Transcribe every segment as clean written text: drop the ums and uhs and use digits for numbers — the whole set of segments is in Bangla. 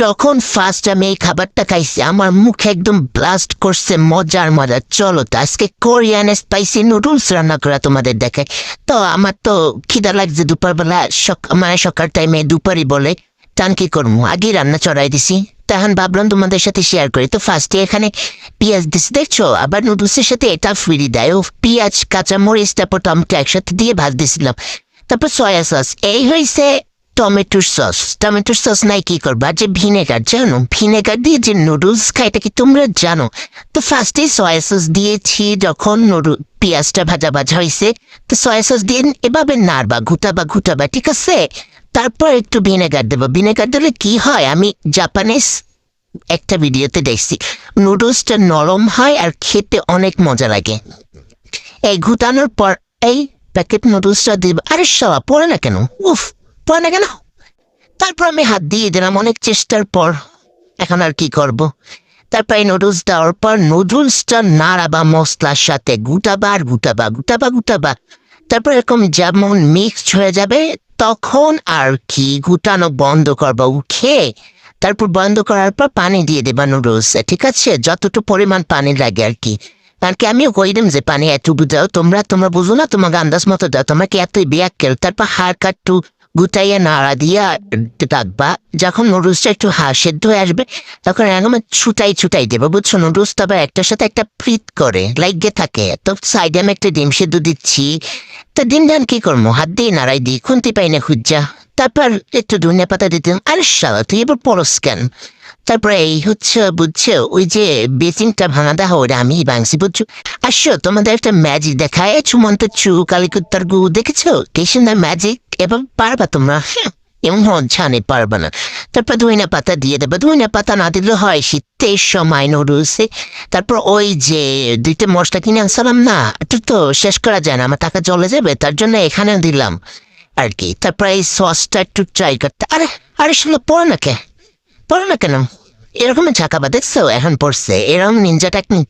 যখন ফার্স্ট আমি এই খাবারটা খাইছি আমার মুখে একদম ব্লাস্ট করছে মজার মজা। চলো তো আজকে কোরিয়ান স্পাইসি নুডলস রান্না করা তোমাদের দেখে। তো আমার তো খিদা লাগছে দুপুরবেলা, মানে সকাল টাইমে দুপুরই বলে, টান কি করবো, আগেই রান্না চড়াই দিছি। তখন ভাবলাম তোমাদের সাথে শেয়ার করি। তো ফার্স্টে এখানে পেঁয়াজ দিছি, দেখছো আবার নুডলসের সাথে এটা ফ্রি দেয়। ও পেঁয়াজ কাঁচামরিচ তারপর টমেটো একসাথে দিয়ে ভাজ দিছিলাম। তারপর সয়া সস, এই হয়েছে টমেটোর সস। টমেটোর সস নাই কি করবা, যে ভিনেগার, জানো ভিনেগার দিয়ে যে নুডলস খাই এটা কি তোমরা জানো? তো ফার্স্টে সয়া সস দিয়েছি, যখন পেঁয়াজটা ভাজা ভাজা হয়েছে তো সয়া সস দিয়ে এভাবে নাড়বা, ঘুটাবা, ঠিক আছে? তারপর একটু ভিনেগার দেবো। ভিনেগার দিলে কি হয়, আমি জাপানিজ একটা ভিডিওতে দেখছি নুডলসটা নরম হয় আর খেতে অনেক মজা লাগে। এই ঘুটানোর পর এই প্যাকেট নুডলসটা দিব। আরে শালা পড়ে না কেন, পড়ে না কেন? তারপর আমি হাত দিয়ে দিলাম অনেক চেষ্টার পর। এখন আর কি করব। তারপর এই নুডলস দেওয়ার পর নুডলসটা নাড়াবা মশলার সাথে, ঘুটাবা। তারপর এরকম যেমন মিক্সড হয়ে যাবে তখন আর কি ঘুটানো বন্ধ করবা উঠে। তারপর বন্ধ করার পর পানি দিয়ে দেবা নুডলসে, ঠিক আছে? যতটুকু পরিমাণ পানি লাগে আর কি। কারণ কি আমিও কইলাম যে পানি এতটুকু দাও, তোমরা বুঝো না, তোমাকে আন্দাজ মতো দাও, তোমাকে এতই বিয়াক্কেল। তারপর হালকা একটু গুটাইয়া নাড়া দিয়া রাখবা। যখন নুডলসটা একটু সেদ্ধ হয়ে আসবে তখন একদম ছুটাই দেবো, বুঝছো? নুডলসটা আবার একটার সাথে একটা ফ্রিট করে লাগে থাকে। তো সাইডে আমি একটা ডিম সেদ্ধ দিচ্ছি। তা ডিম ধান কি করবো, হাত দিয়ে নাড়াই দিই, খুনতে পাই না খুঁজা। তারপর একটু ধনিয়া পাতা দিতাম। আরে শালা তুই এবার পরস কেন? তারপরে এই হচ্ছে বুঝছো, ওই যে বেসিনটা ভাঙা দেখা ওটা আমি ভাঙছি, বুঝছো? আসো তোমাদের একটা ম্যাজিক দেখায়, চুমন্ত চু কালিকুত্তার গু, দেখেছো কি সুন্দর ম্যাজিক? এবার পারবা তোমরা? এমন জানে পারবা না। তারপর ধনিয়া পাতা দিয়ে দেবে, ধনিয়া পাতা না দিলে হয় শীতের সময় নুডলসে। তারপর ওই যে দুইটা মশলা কিনে আনছিলাম না, একটু তো শেষ করা যায় না, আমার টাকা চলে যাবে, তার জন্য এখানেও দিলাম আর কি। তারপর এই সসটা একটু ট্রাই করতে। আরে শুনলো পড়ো না কেন? এরকম ঝাঁকাবা, দেখছো এখন পড়ছে। এরকম নিনজা টেকনিক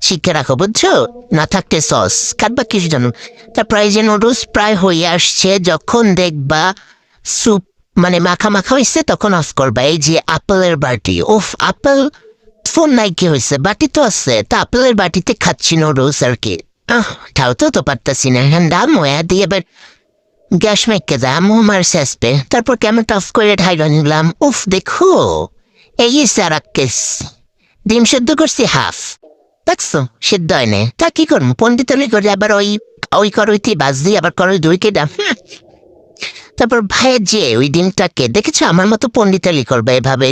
শিখে রাখো, বুঝছো? না থাকতে সস কাটবা কিছু জানো। তারপর এই যে নুডলস প্রায় হয়ে আসছে, যখন দেখবা স্যুপ মানে মাখা হয়েছে তখন অফ করবা। এই যে আপেলের বাটি, আপেল ফোন নাই কি হয়েছে, বাটি তো আছে, তা আপেলের বাটিতে খাচ্ছি নুডলস আর কি। তাও তো পারতাছি না, হ্যাঁ দাম হয়ে দিয়ে এবার গ্যাস মেখে দাম আমার শেষবে। তারপর ক্যামেরাটা অফ করে ঢাইলা নিলাম। দেখো এই কেস ডিম সেদ্ধ করছি হাফ, দেখছো সেদ্ধ হয় না। তা কি করবো, পন্ডিতলি করে আবার ওই করইতে বাজ দিয়ে আবার করই দুই কেডা। তারপর ভাইয়ের যে ওই ডিমটাকে দেখেছো আমার মতো পন্ডিতালি করবে এভাবে